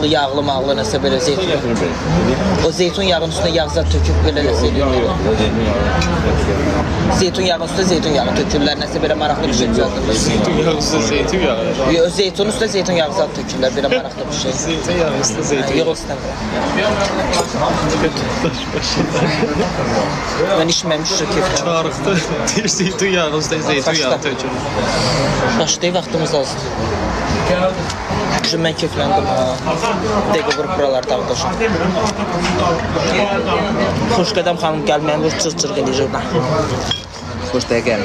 Yağlı mağlı nəsə belə zeytun. O zeytun yağının üstünə yağ zat töküb belə nəsə eləyir. Zeytun yağının üstünə zeytun yağı tökürlər, nəsə belə maraqlı bir şey düzəldirlər. Zeytun yağı üstüne zeytun yağı. Yox, zeytun üstünə zeytun yağı zat tökürlər, belə maraqlı bir şey. Zeytun yağı üstüne zeytun yağı. Yox, istəmirəm. Mən içməmişim keyif. Çağırıqda bir zeytun yağı üstüne zeytun yağı tökülür. Başlayı vaxtımız azdır. Mən keyfləndim. Dəqiqə vurup buralarda avdaşım. Xoş qədəm xanım gəlməyən vur çır-çır gəlir oradan. Xoş dəqiqə.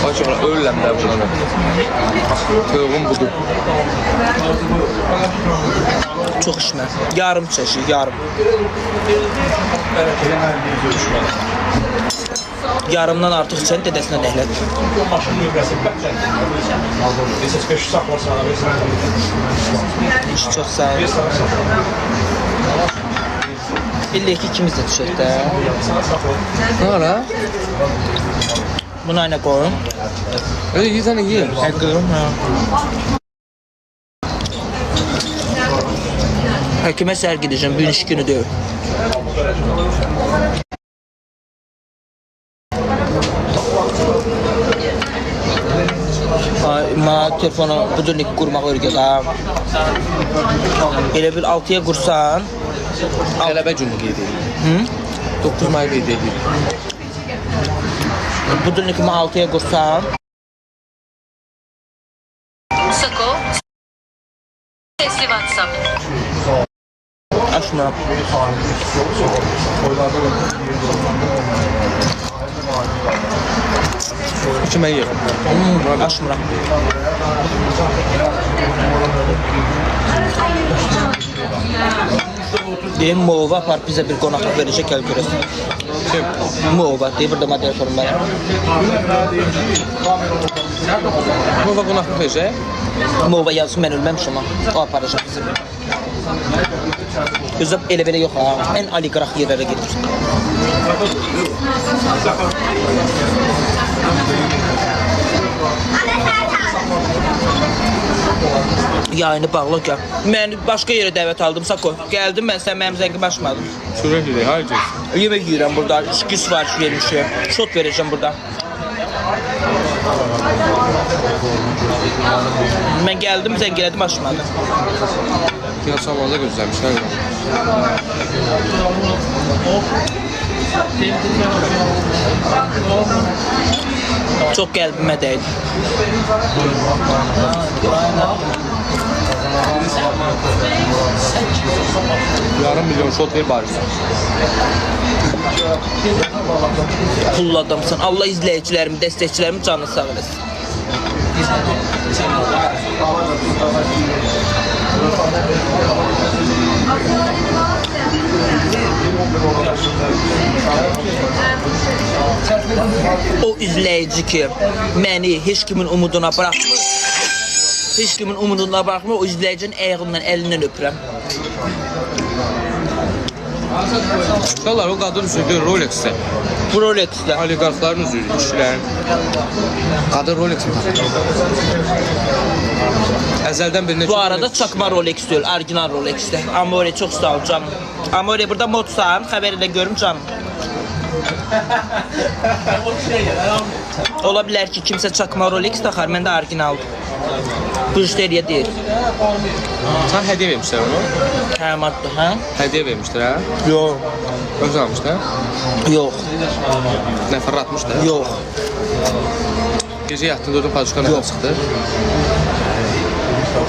Açıqla ölürəm də burada. Tövbüm budur. Çox içmə. Yarım çəşi, yarım. Yarımdan artıq içən dədəsinə nəhlət. İş çox sağ ol. İllək ki ikimiz də düşək də. Ne ara? Bunu aynı qoyun. Öyle yiysen yiyelim. Həqiqim, hə. Həkimə səhər gedəcəm, bu gün iş günü deyil. Ma telefonu budurnik qurmaq örgət ha. Elə bir 6-ya qursan. Qələbə günü qeyd edir. 9 may qeyd edir. Budurnikimi 6-ya qursan. Sako. Sesli WhatsApp. Açma. İçime yer. Açmıram. Deyim Mova apar bizə bir qonaqlıq verəcək, gəl görəsən. Kim? Mova deyir, burada moderatorum mənəm. Bu da qonaqlıq verəcək. Mova yazıb, mən ölməmişəm ha. O aparacaq bizi. Gözəb elə belə yox ha. Ən aliqraq yerlərə gedir. Yayını bağla gəl. Mən başqa yerə dəvət aldım, Sako. Gəldim, mən sən mənim zəngi başmadım. Çörək yedi, hayır. Yemək yiyirəm burada, içki sifariş vermişim. Şot verəcəm burada. Mən gəldim, zəngilədim, açmadım. Ya samanda gözləmişlər. Çox qəlbimə dəydi. Yarım milyon şot ver bari. Pullu adamsan. Allah izləyicilərimi, dəstəkçilərimi canını sağ eləsin. O izləyici ki, məni heç kimin umuduna bırakmır. Heç kimin umuduna bırakmır, o izləyicinin ayağından, əlindən öpürəm. Uşaqlar o qadın üzürdür Rolex'te. Bu Rolex'də. Oligarxların üzürdür, kişilərin. Qadın Rolex'te. Əzəldən birinə Bu arada çakma Rolex deyil, orijinal Rolex'də. Amore çox sağ ol canım. Amore burada modsan, xəbər elə görüm canım. Ola bilər ki, kimsə çakma Rolex taxar, məndə orijinaldır. Bu müştəriyə deyil. Sən hədiyyə vermişlər onu. Hə, maddə, hə? Hədiyyə vermişlər, hə? Yox. Öz almışlar. Yox. Nəfər atmışlar. Yox. Gecə yatdın, dördün paçka nəfər çıxdı.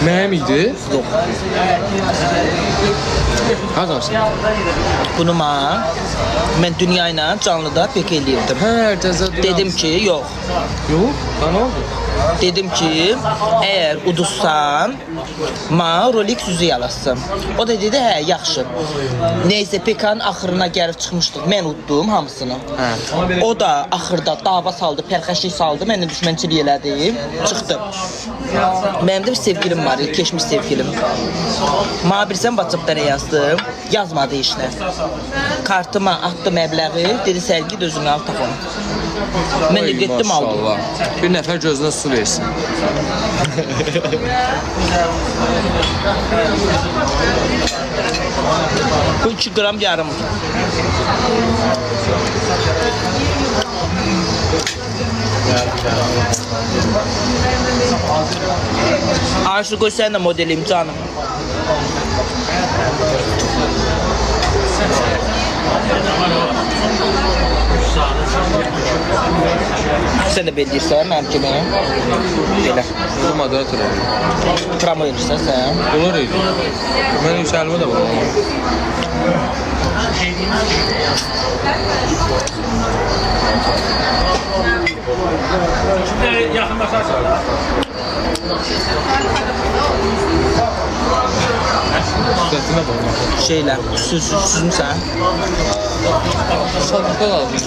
Mənim idi. Yox. Hazansın? Bunu mən dünya ilə canlıda pek eləyirdim. Hə, cəzədir. Dedim ki, yox. Yox, nə oldu? Dedim ki, əgər uduzsan, Ma Rolex üzü yalasın. O da dedi, hə, yaxşı. Neyse Pekanın axırına gəlib çıxmışdıq. Mən utdum hamısını. O da axırda dava saldı, pərxəşlik saldı, mənlə düşmənçilik elədi, çıxdı. Mənim də bir sevgilim var, keçmiş sevgilim. Ma bilsən WhatsApp-da nə yazdım? Yazmadı heç nə. Kartıma atdı məbləği, dedi sərgi özünü al tax onu. Mən də getdim aldım. Maşallah. Bir nəfər gözünə su versin. Bu 2 qram yarım. Ayşe koy sen de modelim canım. Sen de belirsən mənim kimi. Belə. Bu moderatör olur. Qram verirsən sən. Olur idi. Mən yüksəlmə də var. Sesine bak. Şeylə, süzmüsən. Sadıqda lazım.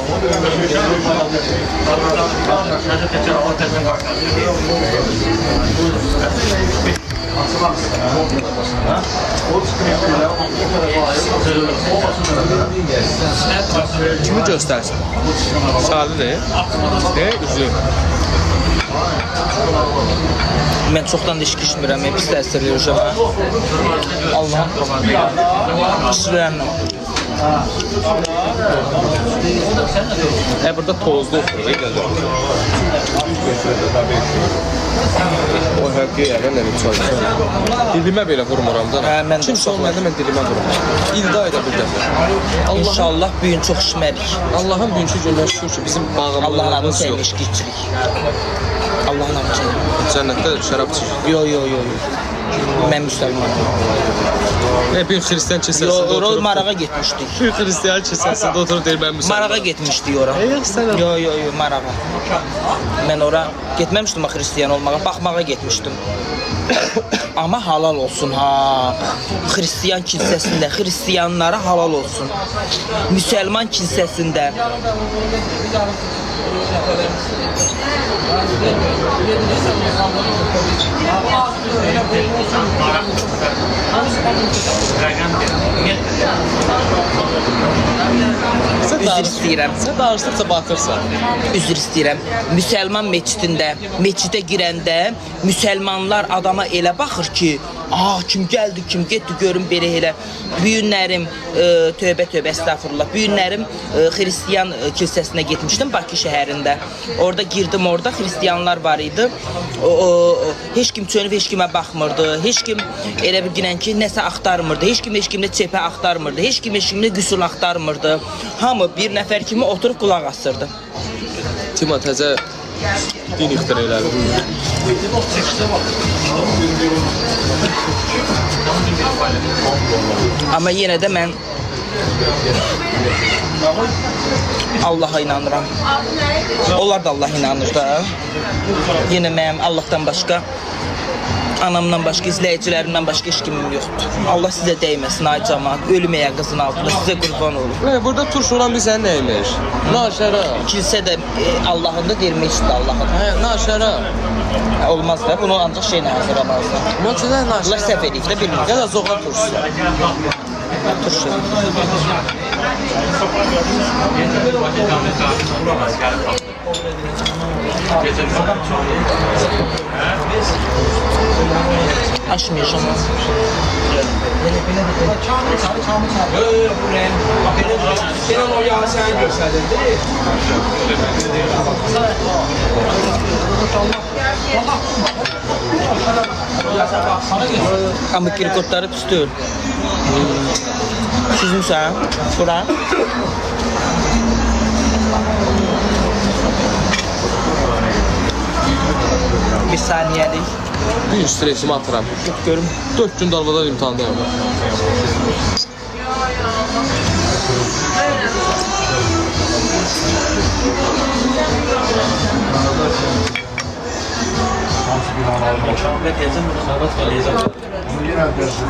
Kimi göstərsin? Sadə deyil. Üzü. Mən çoxdan da içki içmirəm, pis təsir verir uşağa. Allah'ım. İçmirəm. Burada tozlu oturur. O həqiqi yerdən nə biçim. Dilimə belə vurmuram da. Mən kimsə olmadı mən dilimə vururam. İldə ayda bir dəfə. İnşallah bu gün çox içmərik. Allahın bugünkü gündən şükür ki bizim Allah'ın adını bağımlılığımız sevmiş yox. içki içirik. Allah'ın adını sevmiş. Cənnətdə şərab içir. Yo. Mən müsəlmanım. Bir xristian kilsəsində Yo, oturub. marağa getmişdik. Bir xristian kilsəsində oturub deyir mən müsəlmanam. Marağa getmişdik ora. Yo, marağa. Mən ora getməmişdim xristiyan olmağa, baxmağa getmişdim. Ama halal olsun ha. Hristiyan kilsəsində Hristiyanlara halal olsun. Müsəlman kilsəsində üzr istəyirəm. Sən danışdıqca batırsan. Üzr istəyirəm. Müsəlman meçidə girəndə müsəlmanlar adama elə baxır ki, kim gəldi, kim getdi, görün belə elə. Bu günlərim tövbə estağfurullah. Bu günlərim Hristiyan kilsəsinə getmişdim Bakı şəhərində. Orada girdim, orada Hristiyanlar var idi. Heç kim çönüb heç kimə baxmırdı. Heç kim elə bir günən ki, nəsə axtarmırdı. Heç kimdə çepə axtarmırdı. Heç kimdə qüsul axtarmırdı. Hamı bir nəfər kimi oturub qulaq asırdı. Tima təzə din ixtira elədi. Amma yenə də mən Allah'a inanıram. Onlar da Allah inanır da. Yenə mənim Allah'tan başqa, anamdan başqa, izləyicilərimdən başqa heç kimim yoxdur. Allah sizə dəyməsin ay cəmaət. Ölməyə qızın altında sizə qurban olun. Burada turş olan bir sən nəymiş? Naşəra. Kilsə də Allah'ın da deyilmişdir Allah'ın. Naşəra. Olmaz da bunu ancaq şeylə hazırlamazlar. Yoxsa naşəra. Allah səhv edib də bilmir. Ya da zoğa turşu. Turşu. Açmayacağım. Ama kirikotları tutuyor. Süzmüşsən, bura. Bir saniyelik. Bir stresimi atıram. Görüm. 4 gün dalbada imtihandayım.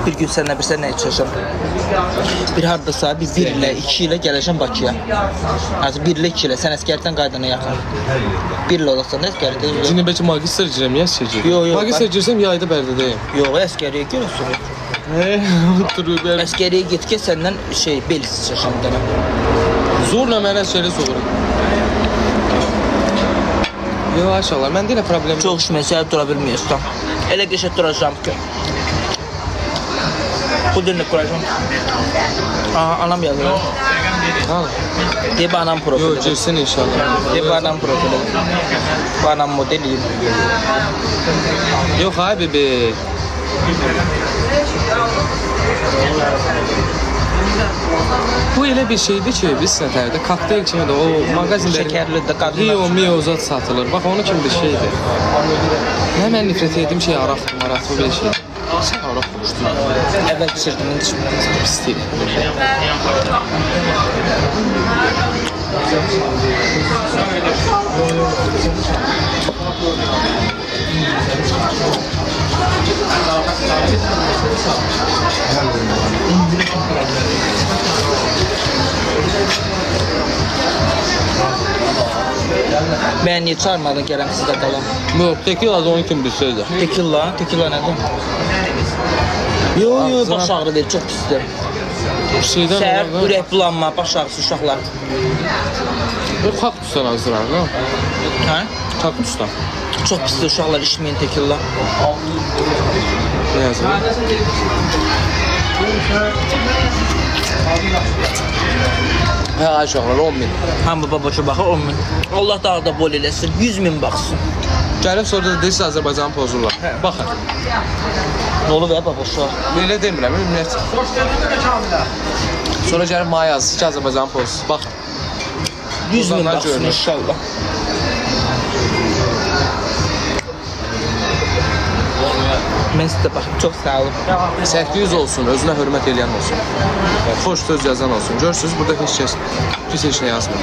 Bir gün sənlə bir sən nə içəcəm? Bir hardasa bir 1 ilə 2 ilə gələcəm Bakıya. Altså 1 ilə 2 ilə sən əskərdən qaydana yaxın. 1 ilə olacaqsan əskərdə. Şimdi belki magistr gireceğim ya seçeceğim. Yo, yo, Magistr girsem yayda Bərdədəyim. Yox, əskəriyə görürsün. Oturuyor ben. Əskəriyə get ki səndən bel içəcəm dənə. Zorla mənə şeylə soğurum. Yo aşağılar, məndə elə problem yox. Çox içməsə dura bilmirsən. Elə qəşəng duracağam ki. Bu dilini kuracağım. Anam yazır. Ha. Deyib anam Yo profili. girsin inşallah. Deyib anam profili. Bu anam modeliyim. Yox abi be. Bu elə bir şeydir ki, biz sətərdə kokteyl kimi də o mağazinlərin Şəkərli də qadınlar. Rio, Mio zat satılır. Bax onun kimi bir şeydir. Nə mən nifrət etdiyim şey araqdır, maraqdır belə şey. Sən araq buluşdun. Əvvəl içirdim, indi içmirəm. Pis deyil. Mən niyə çağırmadın gələm sizdə qalam? Yox, tekila da onun kimi bir şeydir. Tekilla nədir? Yo, baş ağrı deyil, çox pisdir. Bir şeydən Səhər, olur da. ürək bulanma, baş ağrısı uşaqlar. Yox, kaktusdan hazırlar, nə? Hə? Kaktusdan. Çox pisdir uşaqlar içməyin tekilla. Ne yazılır? Hə, aşağılar 10.000. Hamı babaca baxır 10 min. Allah daha da bol eləsin, 100 min baxsın. Gəlib sonra da deyirsə Azərbaycanı pozurlar. Baxın. Nə olur ya babaşa? Belə demirəm, ümumiyyət. Sonra gəlib mənə yazsın ki, Azərbaycanı pozur. Baxın. 100 min Uzanlar baxsın görünür. inşallah. Mən sizə baxım, çox sağ olun. 800 olsun, özünə hörmət eləyən olsun. Xoş söz yazan olsun. Görürsünüz, burada heç kəs pis heç nə yazmır.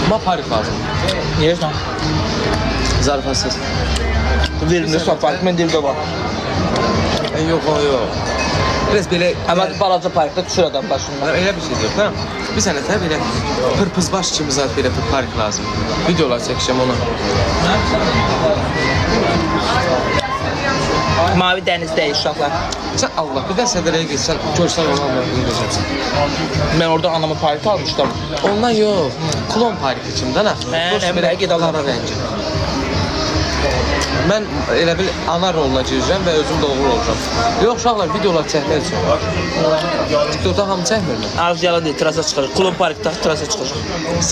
Ama parik lazım. Yersən? Zarafatsız. Verilmir sapark, mən dildə var. Yox, yox. Biraz belə... Amma balaca parkda düşür adam başından. Elə bir şey yox, hə? Bir sənə də belə pırpızbaş kimi zat belə bir parik lazım. Videolar çəkəcəm ona. Mavi dənizdə uşaqlar. Sən Allah, bir də sədərəyə geçsən, görsən ona bunu görəcəksən. Mən orada anamı parkda almışdım. Ondan yox, klon pariki kimdən axı? Hə, belə qara rəngi. Mən elə bil ana roluna girəcəm və özüm də oğul olacağam. Yox, uşaqlar videolar çəkmək üçün. TikTokda hamı çəkmir mi? Ağız yalan deyil, trasa çıxacaq. Klon parkda trasa çıxacaq.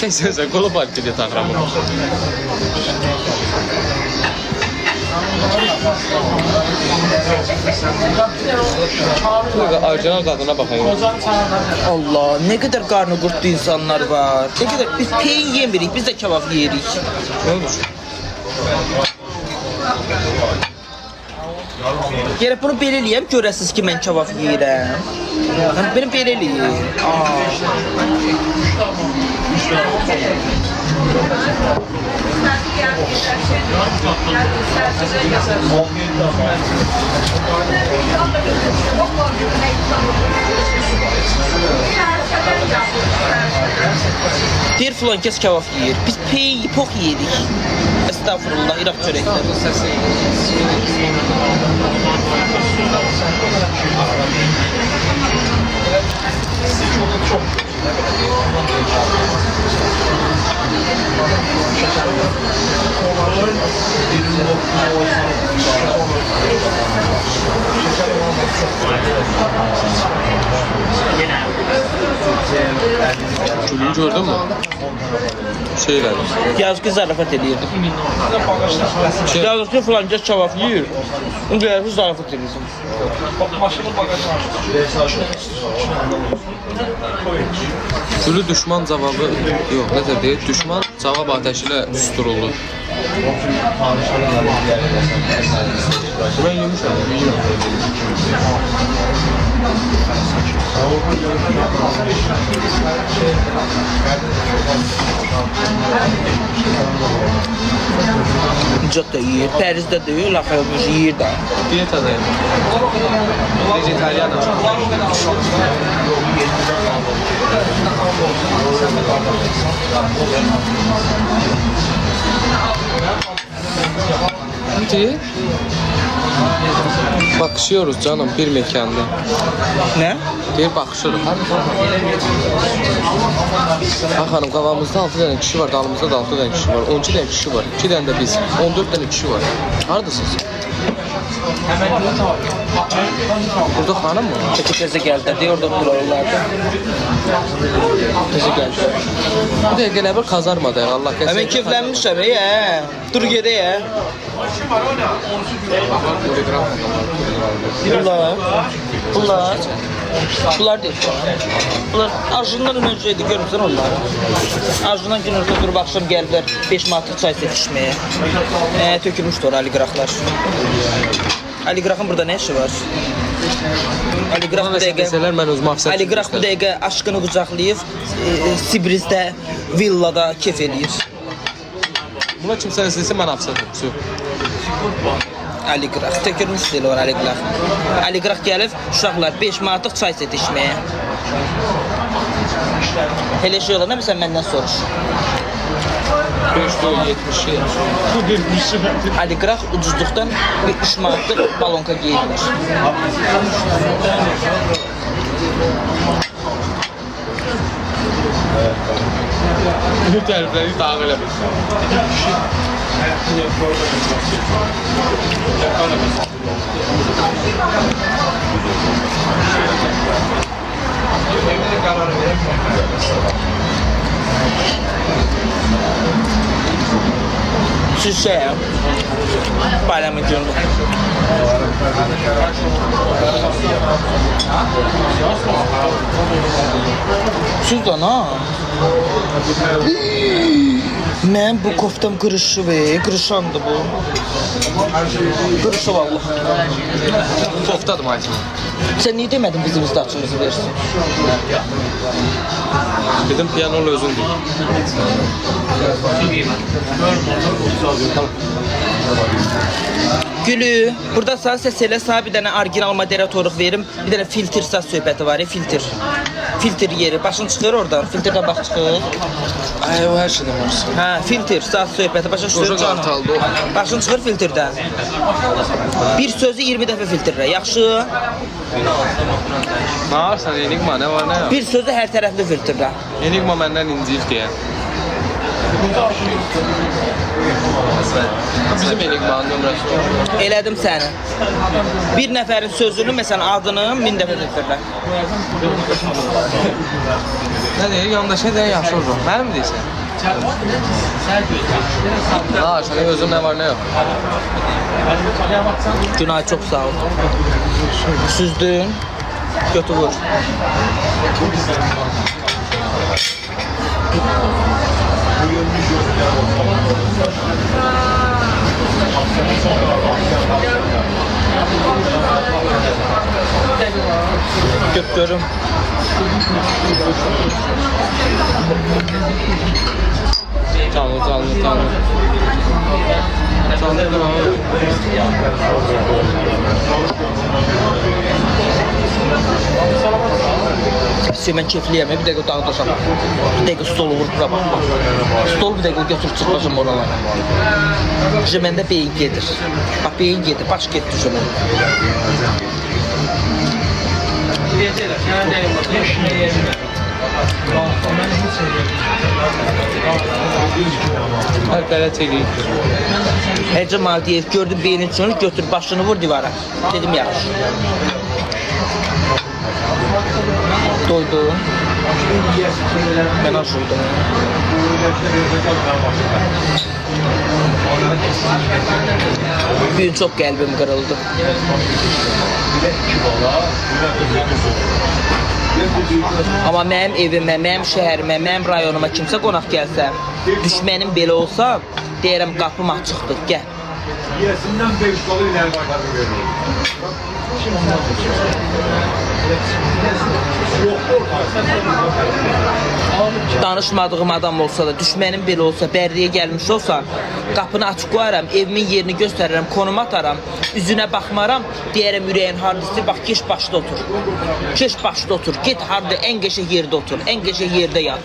Sən klon pariki deyə taxıram onu. Orijinal qadına baxayım. Allah, nə qədər qarnı qurtdu insanlar var. Nə qədər biz peyin yemirik, biz də kebab yeyirik. Nə olur? Gəlib bunu belə eləyəm, görəsiniz ki, mən kebab yeyirəm. Bunu belə eləyim. Deyir filan kəs kebab yeyir. Biz peyi, pox yeyirik. Estağfurullah, İraq çörəkləri. Gülüyü gördün mü? Şeyler. Yazıq ki, zarafat edirdi. Yazıq ki, filan kəs kebab yeyir. Onu deyir ki, zarafat edirsin. Gülü düşman cavabı yox, nədir deyir? Düşman cavab ateşi ilə susturuldu. Ben yemişim. Cot da yiyir, Pəriz də deyir, laxayılmış yiyir də. Diyetadayım. Vejetaryen. Hadi. Bakışıyoruz canım bir mekanda. Nə? Deyir bakışırıq. Bax xanım, qabağımızda 6 dənə kişi var, dalımızda da 6 dənə kişi var, 12 dənə kişi var, 2 dənə də biz, 14 dənə kişi var. Haradasınız? Burada xanım mı? Təzə gəldi, deyir, orada durarlardı. Təzə gəldi. Bu dəqiqə nə bir kazarmadı, Allah kəsin. Həmən keyflənmişəm, dur gedək, Bunlar deyil. Bunlar arjundan önceydi, görmüsən onları. Arjundan gün orta durub axşam gəliblər 5 manatlıq çay setişməyə. Tökülmüşdür oraya Ali Qıraqlar. Ali Qıraqın burada nə işi var? Ali Qıraq bu dəqiqə mən özümü hafizə Ali Qıraq bu dəqiqə aşkını qucaqlayıb Sibrizdə, villada kef eləyir. Buna kimsə istəyirsə mən hafizə tutsu. Ali Qıraq, tökülmüş deyil var Ali Qıraq. Ali Qıraq gəlib, uşaqlar 5 manatlıq çay setişməyə. Elə şey olur, nə bilsən məndən soruş. 570. Ali Qıraq ucuzluqdan 3 manatlıq balonka geyirlər. Bu tərifləri dağıl eləmiş. Siz bayramın günü. Siz də nə? Mən bu koftam qırışı qırışandı bu. Qırışı vallahi. Koftadır Maytın. Sən niyə demədin bizim izdahçımızı versin? Dedim piyanolu özündür. Gülü, burada sağ səs elə sağ bir dənə orijinal moderatorluq verim. Bir dənə filtr səs söhbəti var, filtr. Filtr yeri, başın çıxır oradan, filtrdən bax çıxır. Ay, o hər şeydən var. Hə, filtr, səs söhbəti, başa düşür canım. Başın çıxır filtrdən. Bir sözü 20 dəfə filtrlə, yaxşı? Nə varsan, Enigma, nə var, nə yox? Bir sözü hər tərəfli filtrlə. Enigma məndən inciyib deyə. Bizim Enigma'nın nömrəsi. Elədim səni. Bir nəfərin sözünü, məsələn, adını 1000 dəfə filtrlə. Nə deyir, yanında şey deyir, yaxşı olur. Mənim mi deyirsən? Haa, sənin özün nə var, nə yox? Günay, çox sağ ol. Süzdün, götü vur. Görüm. Canlı. Mən keyfliyəm, bir dəqiqə dağıdacam. Bir dəqiqə stolu vur, bura bax. Stolu bir dəqiqə götürüb çıxacam oralara. Məndə beyin gedir. Bax, beyin gedir, baş getdi məndə. Hər qələt eləyib. Həcə Maldiyev gördüm beynin içini, götür başını vur divara. Dedim yaxşı. Doydum. Ben açıldım. Bir gün çok kalbim kırıldı. Ama mənim evimə, mənim şəhərimə, mənim rayonuma kimsə qonaq gəlsə, düşmənim belə olsa, deyirəm qapım açıqdır, gəl. Yesinden 5 dolu ileri bakarım görüyorum. Yok Danışmadığım adam olsa da, düşmənim belə olsa, bərriyə gəlmiş olsa, qapını açıq qoyaram, evimin yerini göstərirəm, konum ataram, üzünə baxmaram, deyərəm ürəyin hardisi, bax keş başda otur. Keş başda otur, get harda ən qəşəng yerdə otur, ən qəşəng yerdə yat.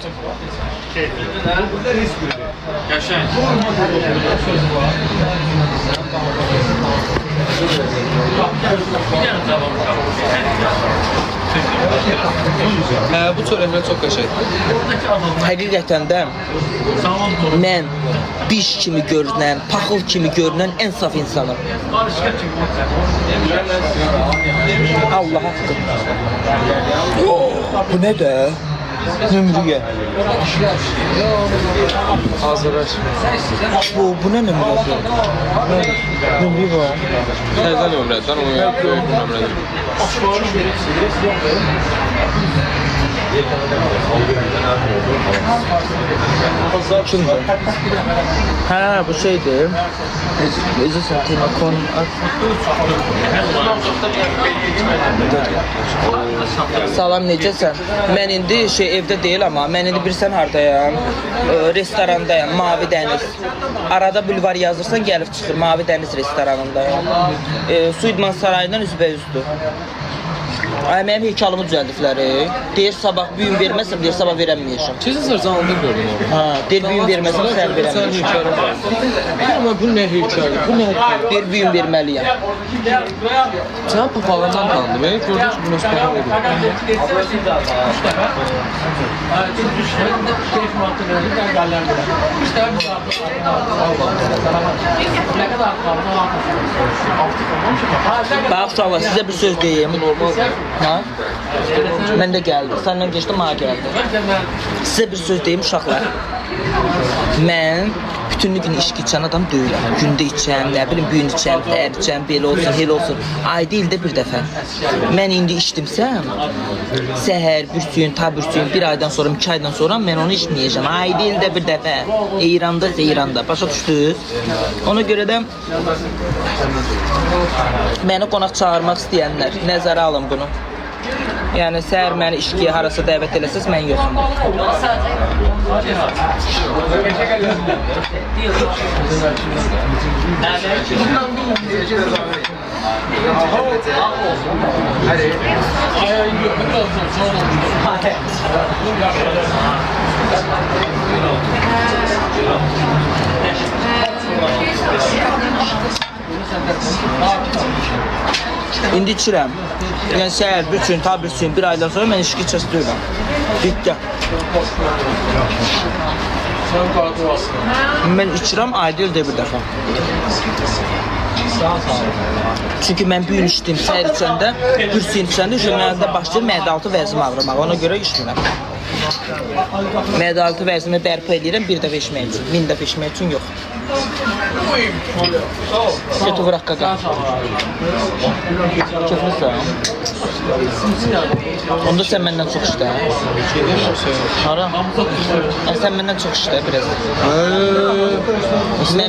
Hə, bu çörəklər çox qəşəngdir. Həqiqətən də mən biş kimi görünən, paxıl kimi görünən ən saf insanım. Allah haqqı. Bu nə də? Nömrüyə. Hazırlaş. Bu nə nömrədir? Nömrə var. Təzə nömrədən, o böyük nömrədir. Kimdir? Hə, bu şeydir. Necə satayım, konum at. Salam, necəsən? Mən indi evdə deyil amma, mən indi bilirsən hardayam? Restorandayam, Mavi Dəniz. Arada bulvar yazırsan gəlib çıxır, Mavi Dəniz restoranındayam. Su İdman Sarayından üzbəüzdür. Ay, mənim heykalımı düzəldiblər. Deyir sabah büyün verməsəm, deyir sabah verəməyəcəm. Sizin canlı gördüm onu. Ha, deyir büyün verməsəm sən Sən verəməyəcəm. heykelim var. Amma bu nə heykeli? Bu nə heykeli? Deyir büyün verməliyəm. Sən papağından tanıdım. Gördün ki, bu nasıl papaq olur? Bax uşaqlar, sizə bir söz deyim. Ha? Mən də gəldim. Səndən keçdim, mənə gəldi. Sizə bir söz deyim uşaqlar. Mən bütünlük gün içki içən adam deyiləm. Gündə içən, nə bilim, gün içən, dər içən, belə olsun, elə olsun. Ayda ildə bir dəfə. Mən indi içdimsəm, səhər, bürsün, tabürsün, bir aydan sonra, 2 aydan sonra mən onu içməyəcəm. Ayda ildə bir dəfə. İranda, İranda. Başa düşdünüz? Ona görə də məni qonaq çağırmaq istəyənlər, nəzərə alın bunu. Yəni səhər məni içkiyə harasa dəvət eləsəz, mən yoxum. İndi içirəm. Yəni səhər, bütün, tabürsün, bir aydan sonra mən içki içəstəyirəm. Bitti. Mən içirəm ayda ildə bir dəfə. Çünki mən bu gün içdim, səhər içəndə, bürsün içəndə, məndə başlayır mədə-altı vəzim ağrımaq. Ona görə içmirəm. Mədə-altı vəzimi bərpa edirəm, bir dəfə içmək üçün, 1000 dəfə içmək üçün yox. Kötü bırak qaqa. Keflisən? Onda sən məndən çox işlə. Hara? Sən məndən çox işlə biraz.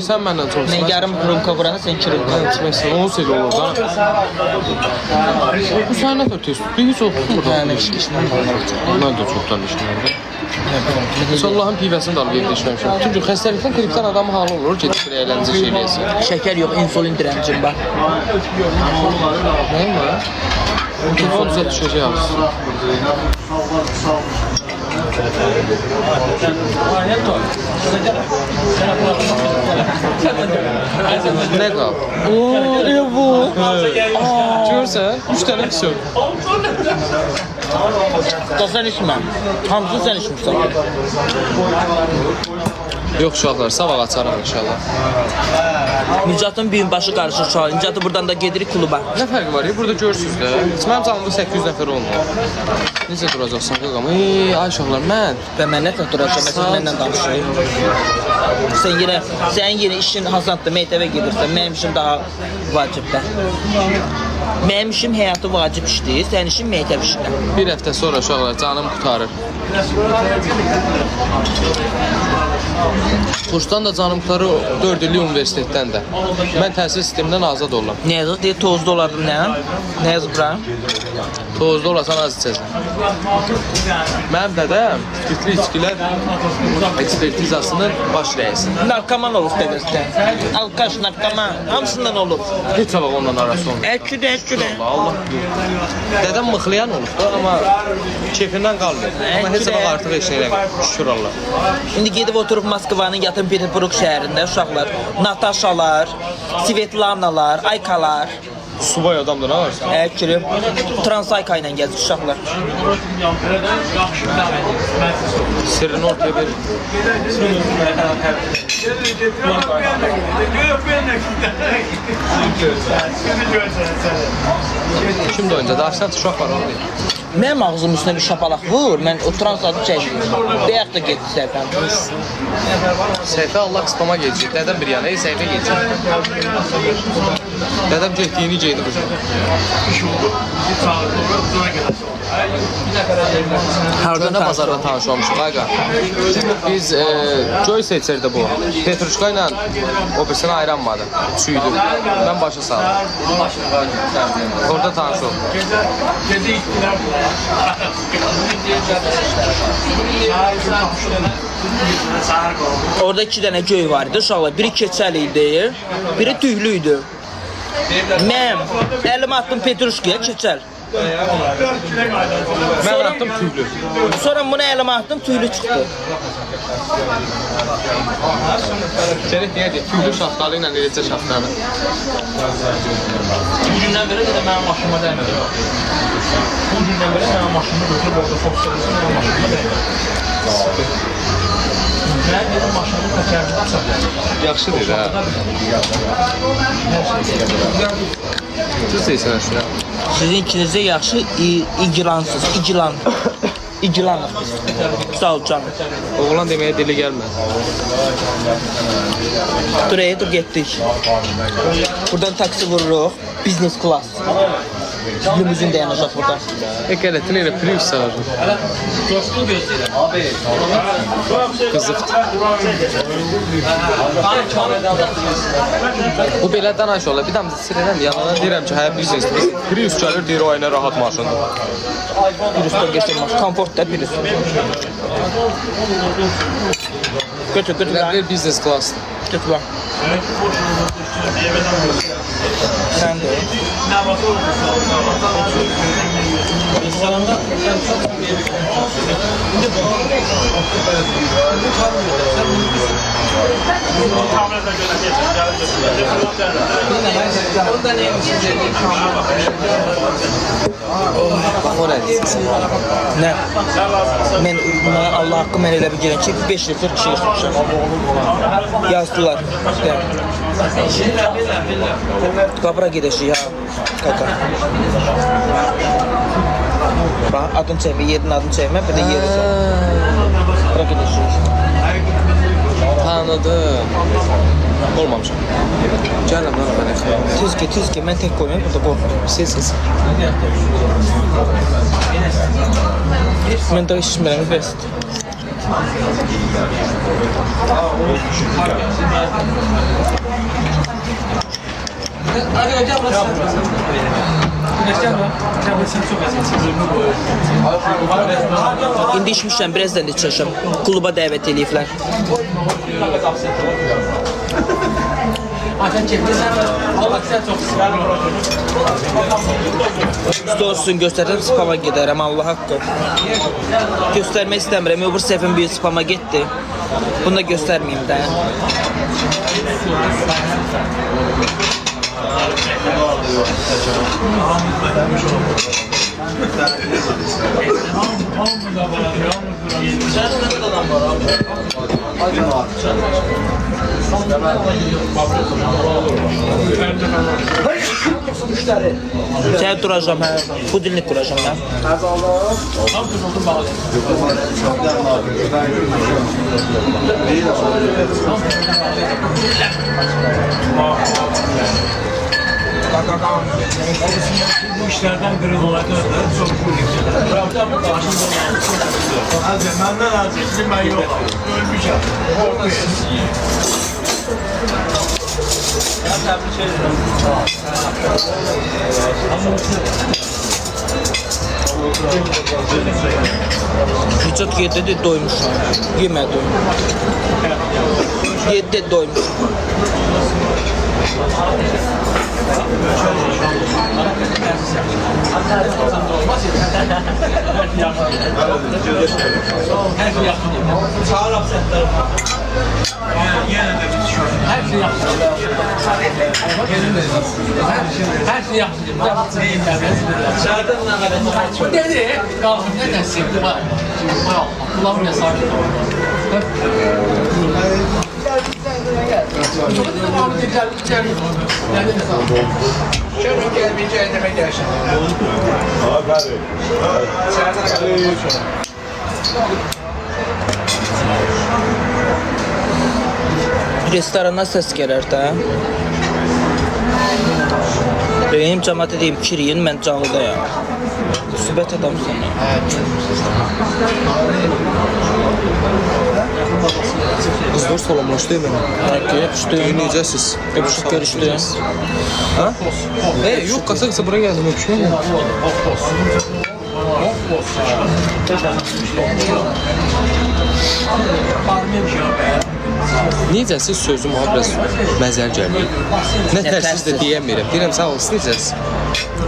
Sən məndən çox Mən yarım krumka vurana sən 2 krumka. içməksən, 10 sel olur da. Bu sən nə tür test? Bir hiç oldu mu? Mən içmişəm. Mən də çoxdan içmirəm. Allah'ın pivəsini də alıb evdə içməmişəm. Bütün gün xəstəlikdən kripdən adamın halı olur, gedib bir əyləncə şey eləyəsin. Şəkər yox, insulin dirəncim var. Nəyim var? Telefon düzə düşəcək ağzı. Nə qal? Ooo, bu. Görsən, 3 dənə pis yox. Da sən içmə. Hamısını sən içmirsən. Yox uşaqlar, sabah açarım inşallah. Nicatın büyün başı qarışır uşaq. Nicatı buradan da gedirik kluba. Nə fərqi var ya? Burada görürsünüz də. Mənim canımda 800 nəfər olmur. Necə duracaqsan qaqam? Ay uşaqlar, mən. Və mən nə duracağam, siz məndən danışırıq. Sən yenə işin hazırdır, məktəbə gedirsən. Mənim işim daha vacibdir. Mənim işim həyatı vacib işdir, sənin işin məktəb işdir. Bir həftə sonra uşaqlar canım qurtarır. Kursdan da canım qurtarır 4 illik universitetdən də. Mən təhsil sistemindən azad oluram. Ne yazık diye tozda olardım ne? Ne yazık bura? Tozda olasan az içəsən. Mənim dədəm spirtli içkilər ekspertizasının baş rəisi. Narkoman olur dedesi. Alkaş, narkoman. Hamısından olur. Heç vaxt ondan arası olmur. Eküde. Allah bilir. Dədəm mıxlayan olub da, amma keyfindən qalmır. Amma heç vaxt artıq heç nə eləmir. Şükür Allah. Şimdi gidip oturup Moskvanın yatın Peterburg şehrinde uşaklar, Natasha'lar, Svetlanalar, Aykalar, Subay adamdır, nə varsa? Ekürüm, Transayka ile gezdik uşaklar. Sirrini ortaya verir. Kim de önce? Darsan uşaq var onu deyil. Benim ağzımın üstüne bir şapalak vur, ben o Transadı çekiyorum. Deyək da getdi səhvən. Səhvə Allah qıspama geçecek. Dədəm bir yana, səhvə geçecek. Dədəm getdiyini geydi bu. Hardan Nə bazarda tanış olmuşuq, ayqa. Biz Joy seçirdi bu. Petruşka ilə o birisini ayıranmadı. Çüydü. Mən başa saldım. Orada tanış oldum. Orada 2 dənə göy var idi uşaqlar. Biri keçəl idi, biri tüylü idi. Mən əlimi attım Petruşkaya keçəl. Mən attım tüylü. Sonra bunu əlimi attım tüylü çıxdı. Gerek deyəcək, tüylü şaftalı ilə eləcə şaftalı. Bugündən belə də mənim maşınıma dəymədi. Bugündən belə mənim maşınımı götürüb orada fokuslarısı mənim maşınıma dəymədi. Mən dedim maşınımı təkərini açaq. Yaxşı deyir, hə. Düz deyirsən əslində. Sizin ikinizdə yaxşı igilansız, igilan. İgilanıq biz. Sağ ol canım. Oğlan deməyə dili gəlməz. Dur getdik. Buradan taksi vururuq. Business class. Limuzin dayanacaq burada. Ekələtin elə prius sağır. Dostunu gözləyirəm. Qızıqdır. Bu belə danış ola. Bir damcı sirənəm, yalandan deyirəm ki, hə biznesdir. Prius gəlir, deyir o aynə rahat maşındır. Virüsdə geçirmez. Komfort da virüs. Götür lan. Bir biznes klassdır. Götür lan. Sen de. Bax o nədir? Ne? Ben Allah hakkı mən elə bir gələn ki 5 litr şey içmişəm. Yazdılar. İşte. Kapıra gideşi ya. Kaka. Bak adın çekme, yerin adını çekme, bir de yeri çekme. Kapıra gideşi. Tanıdım. Olmamışam. Gələm lan mənə. Tez ki, mən tek koymayayım, burada qorxuram. Siz. Mən daha içmirəm, best. İndi içmişəm, birazdan da içəcəm. Kluba dəvət eləyiblər. Üstü olsun göstərdim, spama gedərəm, Allah haqqı. Göstərmək istəmirəm, öbür səhvim bir spama getdi. Bunu da göstərməyim də. Sen duracağım, bu dilini kuracağım ben. Bu işlerden kırılmalarda çok Hadi benden alacaksın, ben yok. Ölmüşüm. Olmuyor. Vücut 7'de doymuşum. Yemedim. 7'de doymuşum. Her şey yaptım. Çağır hapsetlerim. Yine de bir şey. Her şey yaptım. Her şey yaptım. Bu dedi. Kalkın ne dersin? Kulağım ne sabit oldu. Çok dedim abi güzel. Yani şöyle gelmeyeceğine demek yaşadım. Restorana ses gələr də. Benim cəmaata deyim kiriyin, mən canlıdayam. Müsibət adamsan. Qızlar salamlaşdı mənə. Görüşdü. Necəsiz? Öpüşüb görüşdü. Ha? Yox, qasa bura gəldim öpüşmə. Necəsiz sözüm ha biraz məzəl gəlir. Nə tərsiz də deyəmirəm. Deyirəm sağ olsun necəsiz?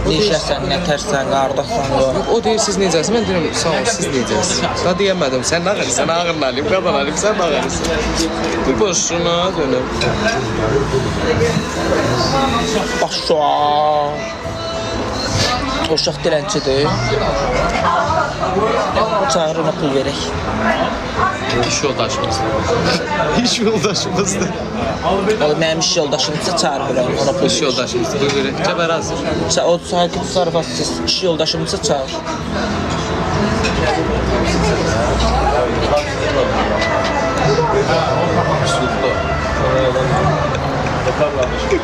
Neşəsən, nətərsən, qardaşsan o. O deyir siz necəsiz? Mən deyirəm sağ ol siz necəsiz? Daha deyəmədim. Sən ağırsan, ağırın alayım, qadan alayım, sən ağırsan. Bir boşuna dönüm. Başa. Uşaq dilənçidir. Çağır ona pul verək. İş yoldaşımız. İş yoldaşımızdır. O mənim iş yoldaşımsa çağır bura, ona pul İş yoldaşımızdır. Buyur, cəbər hazır. O sakit sarfasız iş yoldaşımsa çağır.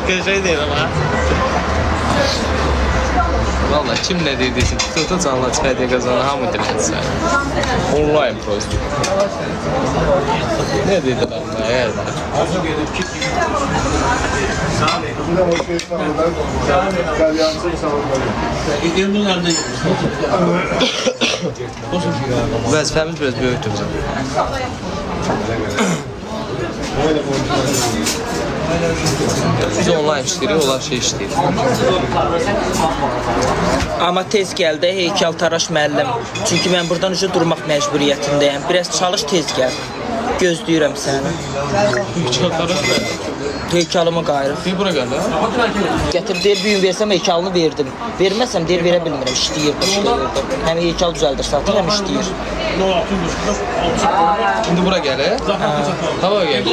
Qəşəng deyil ama. Valla kim ne dediyse tutu canla çıxaydı qazanı hamı dilənsə. Online prosto. Ne dedi lan bu eğer? Gidiyorum nerede? Vəzifəmiz biraz böyükdür bizim. Biz online işləyirik, onlar şey işləyir. Amma tez gəldi heykəltaraş müəllim. Çünki mən buradan uca durmaq məcburiyyətindəyəm. Biraz çalış tez gəl. Gözləyirəm səni. Heykəltaraş mı? Heykəlimi qayırıb. Bir bura gəl. Gətir deyir bir gün versəm heykəlini verdim. Verməsəm deyir verə bilmirəm. İşləyir, işləyirdim. Həm heykəl düzəldir satır, həm işləyir. İndi bura gəl. Hava gəl.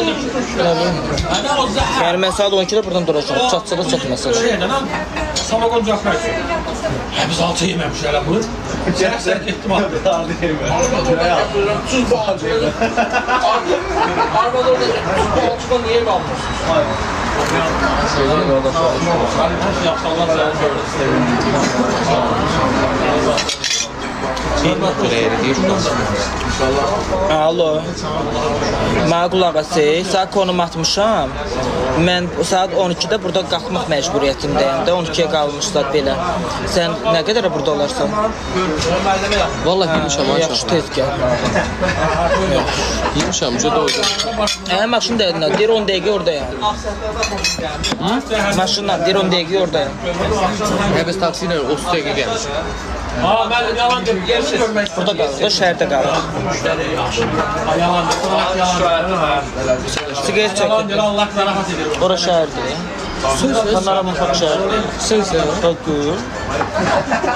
Yəni mən saat 12-də buradan duracağam. Çatçıda çəkməsin. Sabah olacak. Biz altı yememiş hele bunu. Sen gittim abi. Tuz bağcı. Arabada orada tuz bağcıdan niye kalmış? Yapsanlar sen Alo. Mənə qulaq as. Saat konum atmışam. Mən saat 12-də burada qalxmaq məcburiyyətindəyəm də. 12-yə qalmışsa belə. Sən nə qədər burada olarsan? Vallahi bilmişəm ha. Yaxşı tez gəl. Bilmişəm, uca doydu. Maşın dəyindən, deyir 10 dəqiqə oradayam. Maşınla, deyir 10 dəqiqə oradayam. Biz taksi ilə 30 dəqiqə gəlmişik. Aa ben yalan dedim. Burada qalır, da şəhərdə qalır. Yalan yalan. Siqaret Yalan çəkir. Allah rahat ediyor. Ora şəhərdir. Kanara mutfaq şəhərdir. Sən. Bakır.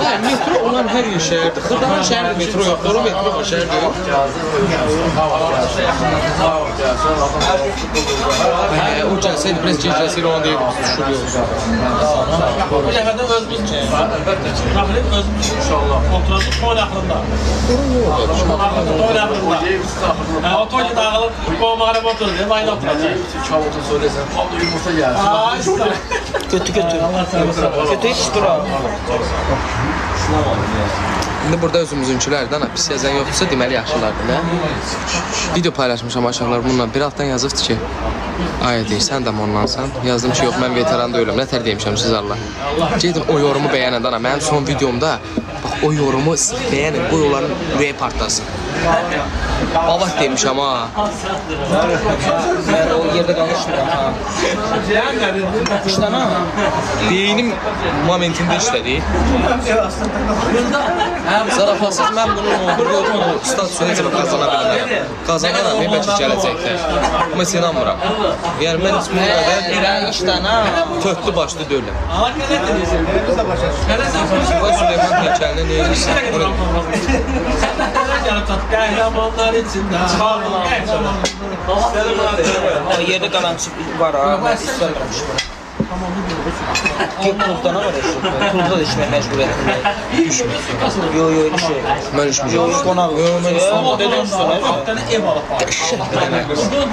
Yəni metro olan hər yer şəhərdir. Xırdalan şəhərdə metro yoxdur, o metro var şəhərdə yox. O gəlsəydi, biraz gecəsiyle olan deyildi, biz düşürüyoruz. Bu dəfədə özümüz Rahim özümüz inşallah. Oturacaq toy yaxınında. Toy yaxınında. O toy dağılıb, bu mağaraba oturur. Ayda oturacaq. Çabukta söylesen, patlı yumurta gelsin. Götür. Götür iş bura. Şuna bak ya. İndi burada özümüzünkilərdən pis yazan yoxdursa deməli yaxşılardır, nə? Video paylaşmışam aşağılar bununla. Bir altdan yazıbdı ki, ay deyir, sən də ondansan. Yazdım ki, yox, mən veteran deyiləm, nətər deymişəm siz Allah. Gedin o yorumu bəyənin, ana. Mənim son videomda, bax, o yorumu bəyənin, qoy onların ürəyi partlasın. Babat demişəm, ha. Mən o yerdə qalmışmıram, ha. İşləmə, ha. Beynim momentində işlədi. Zarafatsız mən bunun o statusu necə qazana bilmərəm. Qazanaram, bəlkə gələcəkdə. Amma heç inanmıram. Yəni mən heç bu qədər İşləmə, ha. tötlü başlı deyiləm. Allah qəzət edirsən. Vay Süleyman heykəlini nə edirsən? Qəhrəmanlar içində O yerdə qalan var, ha. Mən istəmirəm. Klubda nə var eşit? Klubda da içmək məcburiyyətində. Yo, şey. Mən içməyəcəm. Yo, qonaq. Yo, mən istəmirəm. Dedim üstünə. ev alıb.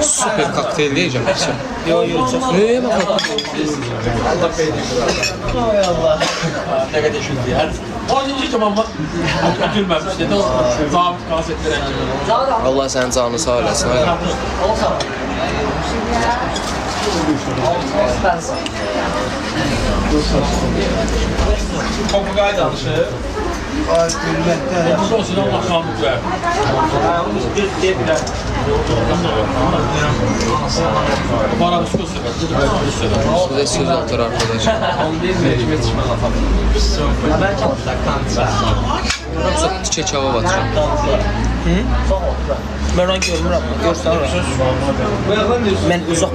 Super kokteyl deyəcəm. Yo, çox. Mən kokteyl. Ay Allah. Nə qədər şükür ya. O iki zaman gülməmiş dedi. O zabit qasetlərə kimi. Allah sənin canını sağ eləsin. Kopugay danışır. Bu olsun Allah şahı ver. Bana bir söz Size söz atır arkadaşlar. Yoksa çiçek hava batacağım. Mən onu görmürəm, görsən ora. Mən uzaq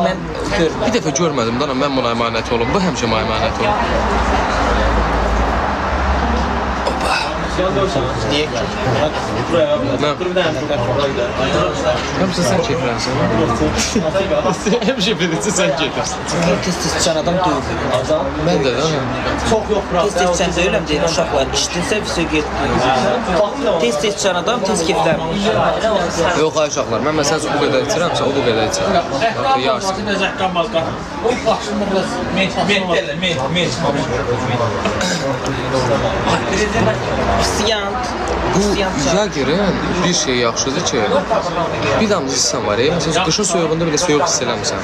mən görmürəm. Bir dəfə görmədim danam, mən buna əmanət olum. Bu həmişə mənə əmanət olum. Niyə ki? Nə? Həmişə sən çəkirənsən. Həmişə birisi sən gedirsən. Tez-tez içən adam deyil. Mən də danam. Tez-tez içən deyiləm deyil, uşaqlar. İçdinsə vəsə getdi. Tez-tez içən adam tez gedər. Yox, ay uşaqlar, mən məsələn bu qədər içirəmsə, o bu qədər içirəm. Yarsın. O başında biraz İsyan. Bu Yagerin bir şey yaxşıdır ki, bir damcı hissən var. Məsələn, qışın soyuğunda belə soyuq hiss eləmirsən.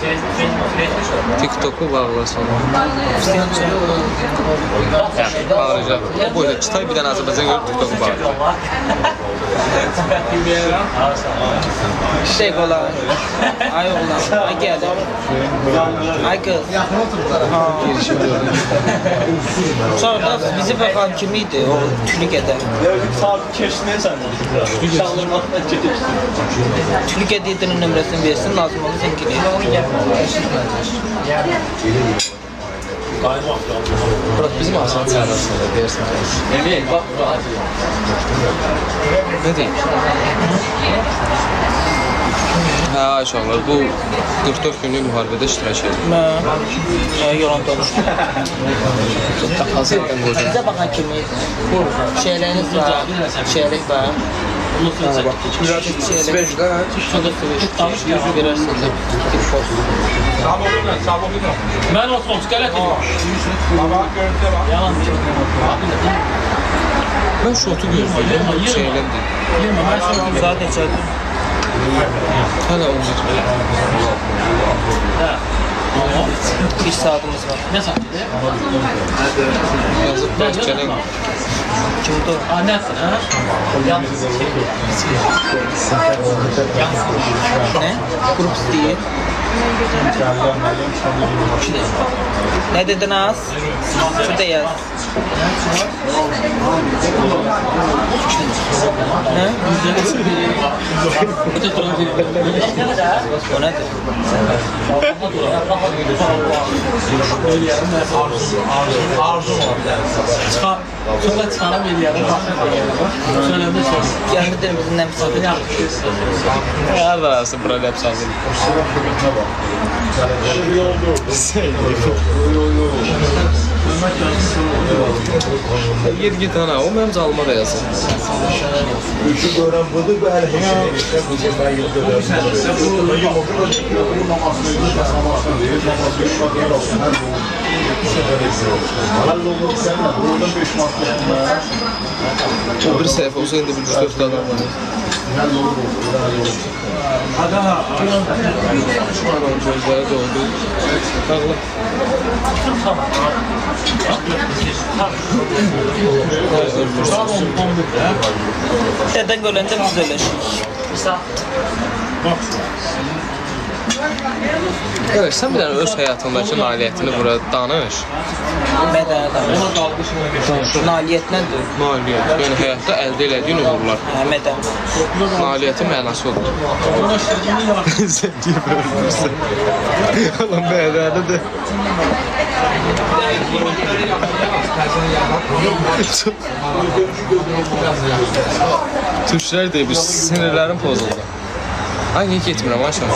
TikTok'u bağlasın. Bağlayacaq. O boyda Kitay bir dənə Azərbaycan görüb TikTok'u bağlayacaq. Şey ola. Ay oğlan. Ay gəldi. Ay qız. Girişim gördüm. Sonra bizi baxan kim idi o tülü qədər? Tülü qədiyinin nömrəsini versin, lazım olur zəngini. Bırak bizim asan çağırırsın da dersin. Emin bak rahat. Ne diyeyim? Ha uşaqlar, bu 44 günlük müharibədə iştirak edir. Mən yalan danışdım. Hazırlıqdan qoyacaq. Bizə baxan kim idi? Şeyləriniz var, şeylik var. Şeylik. Sonra yüzü verərsiniz. Ben o son skelet yalan değil. Mən şotu gözləyirəm, şeyləm deyil. Saat neçədir? Hələ 11. Bir saatimiz var. Ne sattı? Yazıb bəlkələn. Kimdir o? Annesin ha? Ne? Grup istəyir. Ne dedin az? Şurada yaz. Ne? O nedir? Sonra çıkarım ediyorum. Söylemde söylüyorum. Geldi bizim nemsizdir. Hər arası bura ləb sağlayın. Git git ana, o mənim canıma da yazın. Gören budur bu her şey. Ben yıldırıyorum. O bir səhifə olsa indi bir 3-4 adam var. Gözləri doldu. Bağlı. Deden görəndə biz öləşik. Qardaş, sən bir dənə öz həyatındakı nailiyyətini bura danış. Mədəni danış. Nailiyyət nədir? Nailiyyət, yəni həyatda əldə elədiyin uğurlar. Mədəni. Nailiyyətin mənası odur. Sən deyə bölürsən. Allah mədənidir. Türklər deyib, sinirlərim pozuldu. Ay, niyə getmirəm, aşağı?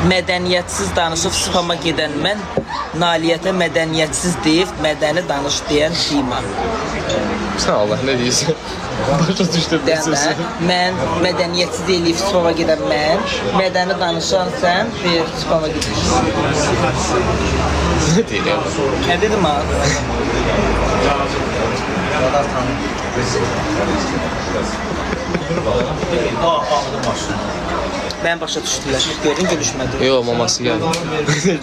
Mədəniyyətsiz danışıb spama gedən mən, nailiyyətə mədəniyyətsiz deyib, mədəni danış deyən Sima. Sən Allah, nə deyirsən? Başa düşdüm bir Deyəndə, sözü. mən mədəniyyətsiz deyilib spama gedən mən, mədəni danışan sən bir spama gedirsən. Nə deyir ya? Nə dedim ha? Mən başa düşdülər. Gördün, gülüşmədi. Yox, maması gəldi.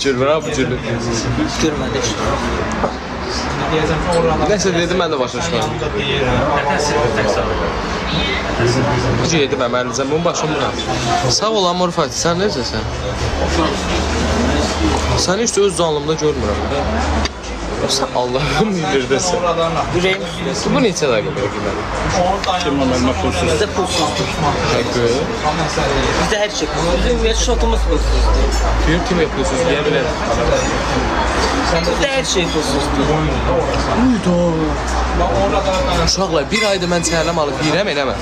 Gülmür ha, bu gülür. Görmədi. Nəsə dedim, mən də başa düşmədim. Bu yedim əməlizəm, bunun başım bura. Sağ ol, Amor Fatih, sən necəsən? Səni heç də öz canlımda görmürəm. Sən Allah'ın indirdəsən. Ürəyim Bu neçə dəqiqə belə gülməli? bizdə pulsuzdur. Haqqı. Bizdə hər şey pulsuzdur. Bizim ümumiyyət şotumuz pulsuzdur. Büyük kim yapıyorsunuz diye bilelim. Bizdə hər şey pulsuzdur. Uşaqlar, bir ayda mən çərləm alıb yiyirəm, eləmə.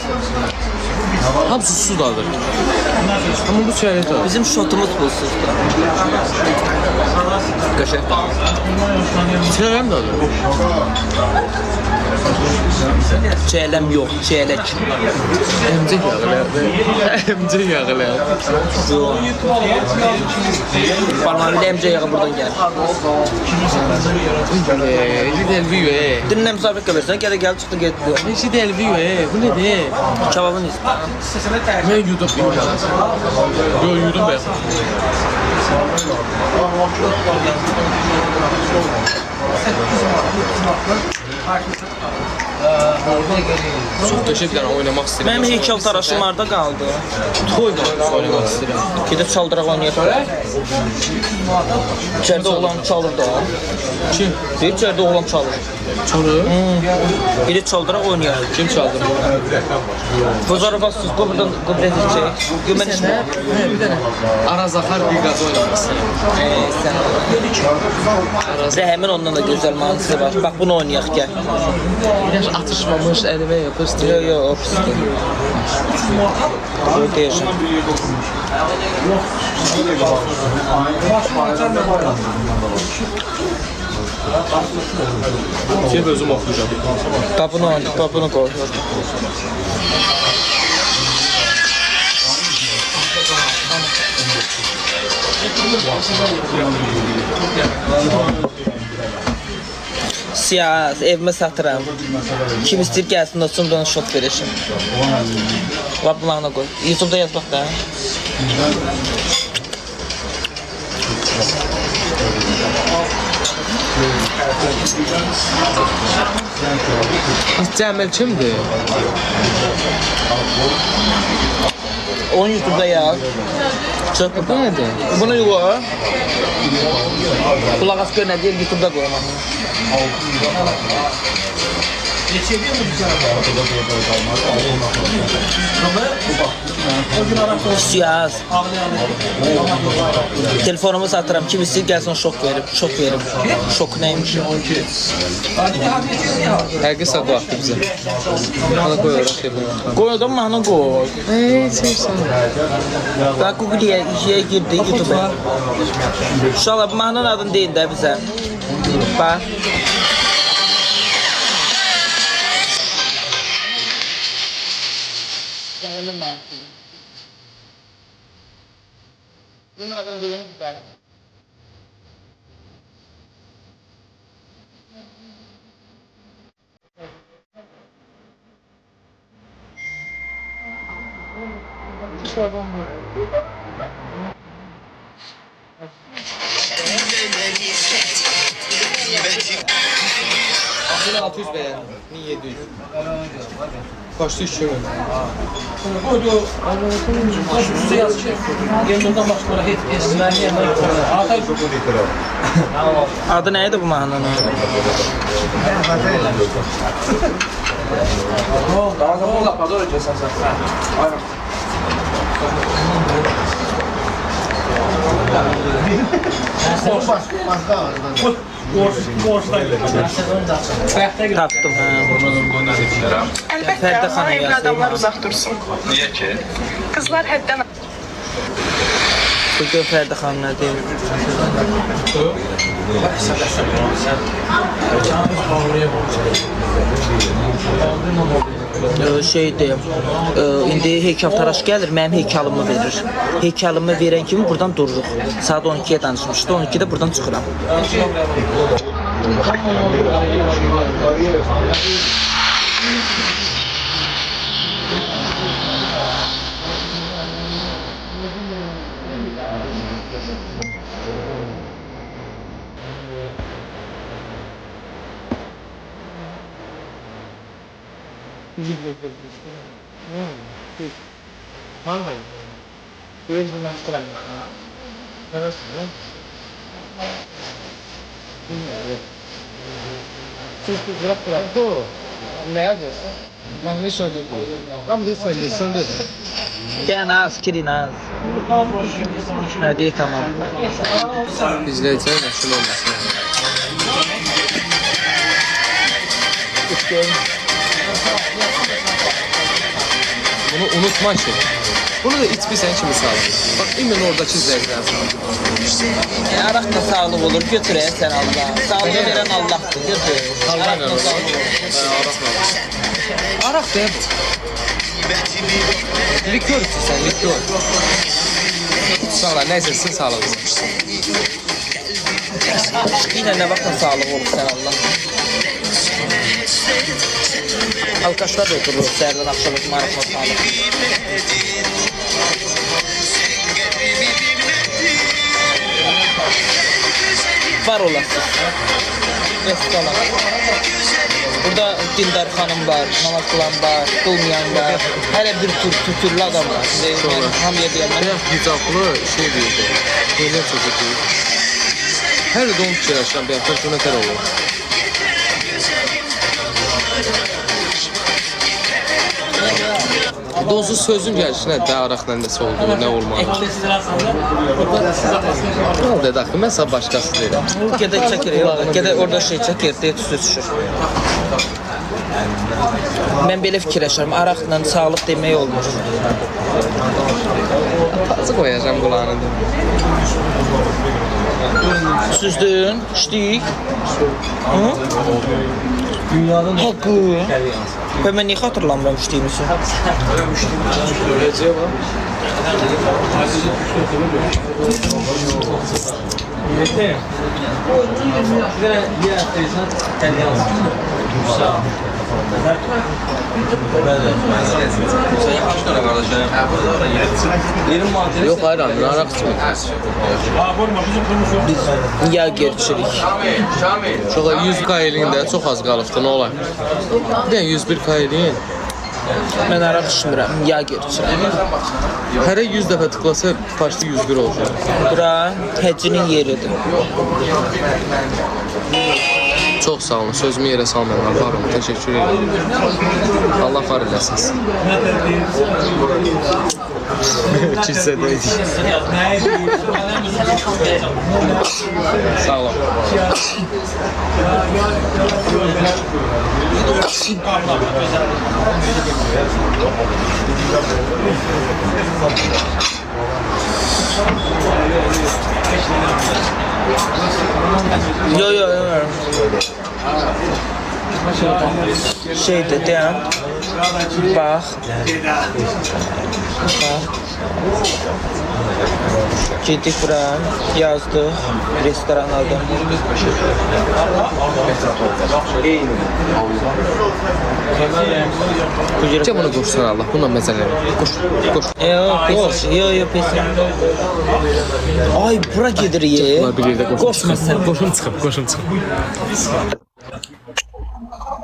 Hamısı sudadır. Ama bu çəyrət var. Bizim şotumuz pulsuzdur. Qəşək. Çərləm də alır. Çeyləm yox, çeylək. Əmcək yağılar. Əmcək yağılar. Parmağımda əmcə yağı buradan gəlir. Delviyo. Dinlə müsabiqə versən, gələ çıxdı getdi. Neyse delviyo. Bu nedir? Kebabın isti. Ben yudum bilmiyorum. Yo yudum ben. Çok teşekkürler oynamak istedim. Mənim heykəl taraşım harda qaldı? Toy var oynamak istedim. Gedib çaldıraq oynayaq. İçəridə oğlan çalır da. Kim? Deyir, içəridə oğlan çalır. Çalır. Gedib çaldıraq oynayaq. Kim çaldı? Fotoğrafasız buradan qüdrət edəcək. Gümən işlə. Bir tane. Araz Axar bir qaz oynamak istedim. Rəhəmin ondan da gözəl mantısı var. Bax, bunu oynayaq, gəl. Biraz atışmamış elime yapıştı. Yox, yox, o pisdir. Yox, deyəcəm. Şey özüm okuyacağım. Tapını oynayaq, tapını qoy. Siyah, evimə satıram. Kim istəyir gəlsin, olsun, bana şok verişim. Var bunlarına qoy. YouTube'da yaz bax da. Cəmil kimdir? Onu YouTube'da yaz. Çok Bu nədir? Bunu yuva. Kulak as gör ne deyir, YouTube'da koy. Yaz. Telefonumu satıram. Kim istəyir gəlsin şok verib. Şok verib. Şok neymiş? Həqiqi sadı vaxtı bizə. Bana qoyuyoruz telefonu. Koy adam mahnı koy. Sevsən. Bak Google'ye işe girdi YouTube'a. İnşallah bu mahnının adını deyin de bize. Bak. Yine 600 beğendim. 1700. Kaçtı 3 gün. Buydu. Size yaz ki. Yanından başlara hep esmerli yanına Altay Adı neydi bu mahnının? Daha zaman lapado öleceksin sen. Aynen. Tapdım ha. Əlbəttə, Fərdə xanım evli yazdı. adamlar uzaq dursun. Niye ki? Qızlar həddən Bu gör Fərdə xanım nə deyir. Şeydir, indi heykəltaraş gəlir, mənim heykəlimi verir. Heykəlimi verən kimi buradan dururuq. Saat 12-yə danışmışdı, 12-də buradan çıxıram. Gel Naz, kiri Naz. Hadi tamam. İzləyicilər məşğul olmasın. Bunu unutma ki. Bunu da içmirsən kimi salın. Bak imin oradakı izləyicilər salın. Araqla sağlıq olur, götür sən Allah. Sağlığı verən Allahdır, götür. Araqla sağlıq olur. Araq da bu. Likör içirsən, likör. Sağlar, neyse sizin sağlığınız. Yine ne bakın sağlığı olur sən Allah. Alkaşlar da oturur, səhərdən akşama kimi araqla sağlıq. Var olasın. Vesselam. Burada dindar hanım var, namaz kılan var, kılmayan var. Hele bir türlü adam var. Şimdi ben hamıya diyemem. Həyat hicablı şey deyildi. Böyle çocuk deyil. Hər də onu fikirləşirəm, bir hafta şu nətər olur. Dozu sözün gəlişinə də araqla nəsə oldu, nə olmalı. Ne oldu dedi axı, mən sənə başqası deyirəm. Gedək çəkir, gedək orada şey çəkir, deyə tüsü düşür. Mən belə fikirləşirəm, araqla sağlıq demək olmur. Azı qoyacam qulağını. Süzdün, içdik. Hı? Haqqı. Və mən niyə xatırlamıram içdiyimizi? Görəcək var. Yox, hayır, araq içmək. Biz yağ gerçirik. Çoxla 100 kayliyində çox az qalıbdı, nə olar? Bir dənə 101 kayliyin. Mən araq içmirəm, yağ gerçirəm. Hərə 100 dəfə tıklasa başda 101 olacaq. Bura həccinin yeridir. Çox sağ olun, sözümü yerə salmayın, var olun, təşəkkür edirəm. Allah var eləsiniz. Kilsə deydik. Sağ olun. Yo yo yo. Şey dedi ya. Bax. Getdik bura, yazdıq. Restoran aldım. Gel bunu qoşsan Allah. Bununla məzələnir. Qoş. Yox, pes. Ay, bura gedir ye. Bunlar bir yerdə Qoşma sən. Qoşum çıxıb.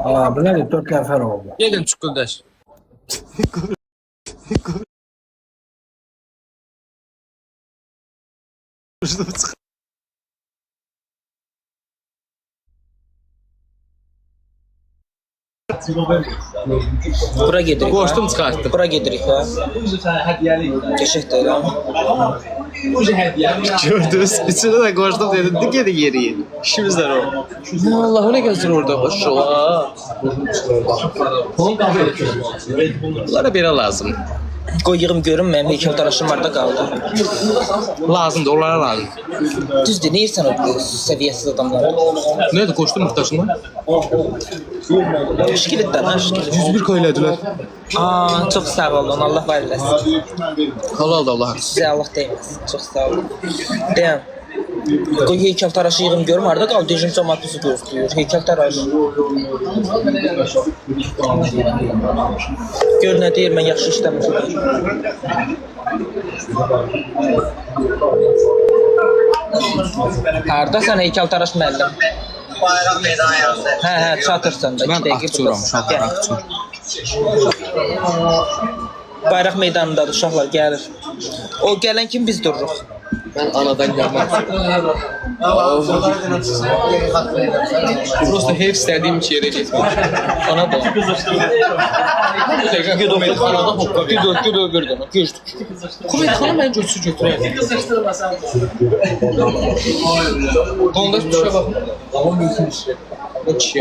Bu nədir? 4 nəfər oldu. Gedin çıx qardaş. Bura gedirik. Qoşdum çıxartdım. Bura gedirik ha. Teşekkür ederim. Gördünüz. İçine de qoşdum dedim. Dik yeri. İşimizdən o. Allah o nə gəzir orada maşallah. Bunlara belə lazım. Qoyuğum görüm, mənim heykəltaraşım var da qaldı. Lazımdır, onlara lazım. Düzdür, nə yersən o səviyyəsiz adamlar? Nədir qoşdum muhtaçından? Şikilitdən, ha, şikilit. 101 koylədilər. Çox sağ olun, Allah var eləsin. Halal da Allah. Sizə Allah deyməsin, çox sağ olun. Deyəm, qoy heykəltaraşı yığım görüm, harada qaldı? Dejim cəmatlısı gözləyir, heykəltaraş. Gör nə deyir, mən yaxşı işləmişim. Haradasan heykəltaraş müəllim? Bayram meydanı yazdı. Hə, çatırsan da. Mən aktyoram, uşaqlar aktyor. Bayraq meydanındadır, uşaqlar gəlir. O gələn kim biz dururuq? Mən anadan gəlmək istiyorum. Prosta hep istədiyim iki yerə getmək. Ona da. Bu dəqiqə Kumetxanada hoppa bir. Güdül birdən, keçdik. Kumetxana mən götürəyəm. Onda bir şey baxın. O kişi.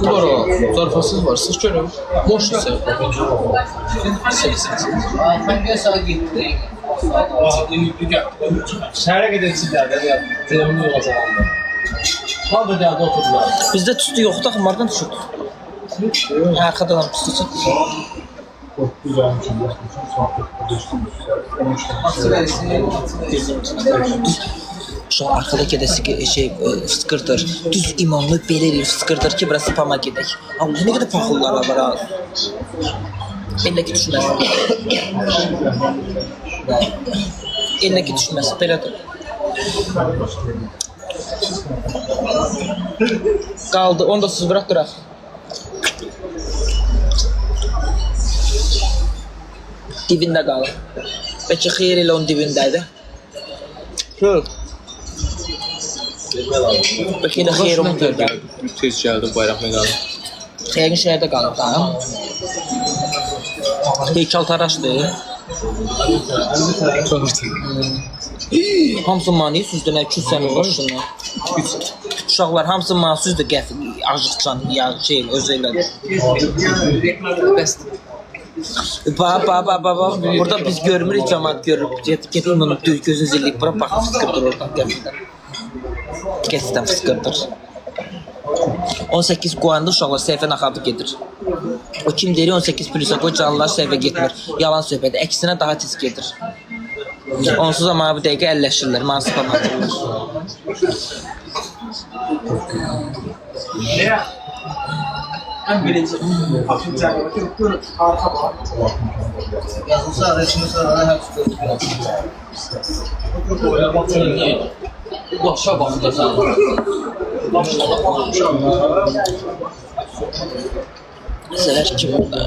Var o, zarfasız var. Siz görün. Boş ise. Şəhərə gedəcəklər də ya. Telefonunu yoxlayacaqlar. Qaldı gəldi oturdular. Bizdə tüstü yoxdur, axı hardan düşürdü? Arxadan tüstü çıxdı. Şu arkadaki de fıskırtır. Düz imamlı belir fıskırtır ki burası spama gidek. Allah ne kadar pahalılar var ha. Eldeki düşmez. Eldeki düşmez. Belədir. Qaldı. Onu da siz bırak duraq. Dibində qalır. Bəlkə xeyir elə onun dibindəydi. Yox. Bəlkə elə xeyir onun dibindəydi. Tez gəldim bayraq meydanı. Xeyrin şəhərdə qalır da. Heykəltaraşdır. Hamısı mani süzdür, nə küsənin başından. Uşaqlar hamısı mani süzdür, qəfil, acıqcan, ya şey, öz elədir. Bəsdir. Baba, burada biz görmürük, cəmaat görür. Get onun gözünü zilliyib, bura baxıb fıskırdır oradan qəfildən. Qəsdən fıskırdır. 18 qoyanda uşaqlar səhvə naxabı gedir. O kim deyir 18 plusa qoy, canlılar səhvə getmir. Yalan söhbət, əksinə daha tez gedir. Onsuz ama bu dəqiqə əlləşirlər, mənə spam atırlar. Ən birinci fakültədə arxa var. Yazılsa arasını sonra hep Başa baxın da sən. Nəsələr ki burada.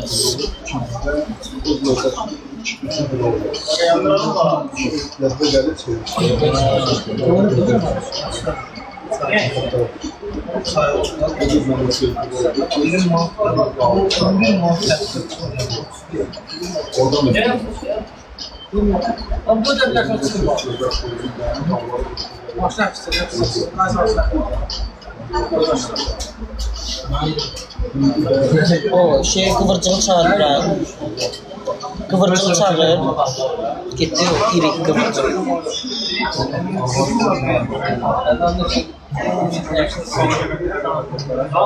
O şey kıvırcığı çağırır ha. Kıvırcığı çağırır. Gitti o iri kıvırcığı.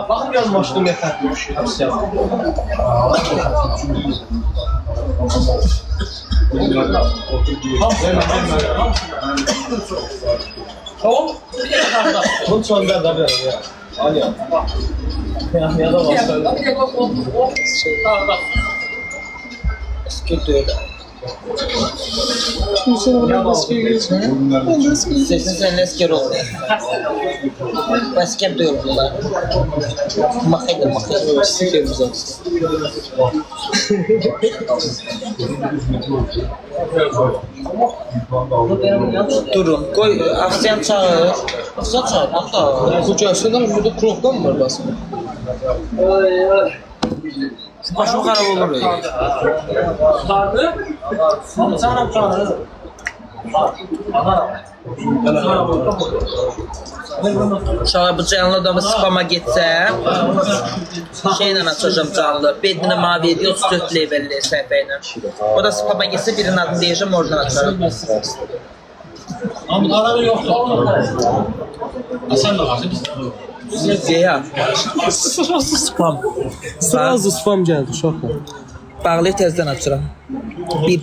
Bakın göz başlığım yeter. Tamam. Bir de karşıda. Bunun sonunda da böyle ya. Hadi ya. Ya da başlayalım. Sesin sen esker oldu. Basket diyor bunlar. Makaydı. Sikerimiz abi. Durun. Koy Afsiyan çağır. Afsiyan çağır. Hatta. Bu görseden burada kroptan mı var basma? Başım xarab olur. Sardı. Sana çağırır. İnşallah bu canlı adamı spama geçsə şeylə açacağım canlı. Bedinə mavi ediyor 34 levelli səhifəylə. O da spama geçsə birinin adını deyəcəm oradan açarım. Ama kararı yoktu. Sen de varsın. Zeya. Spam. Sırası spam geldi şokla. Bağlayıb təzədən açıram. Bir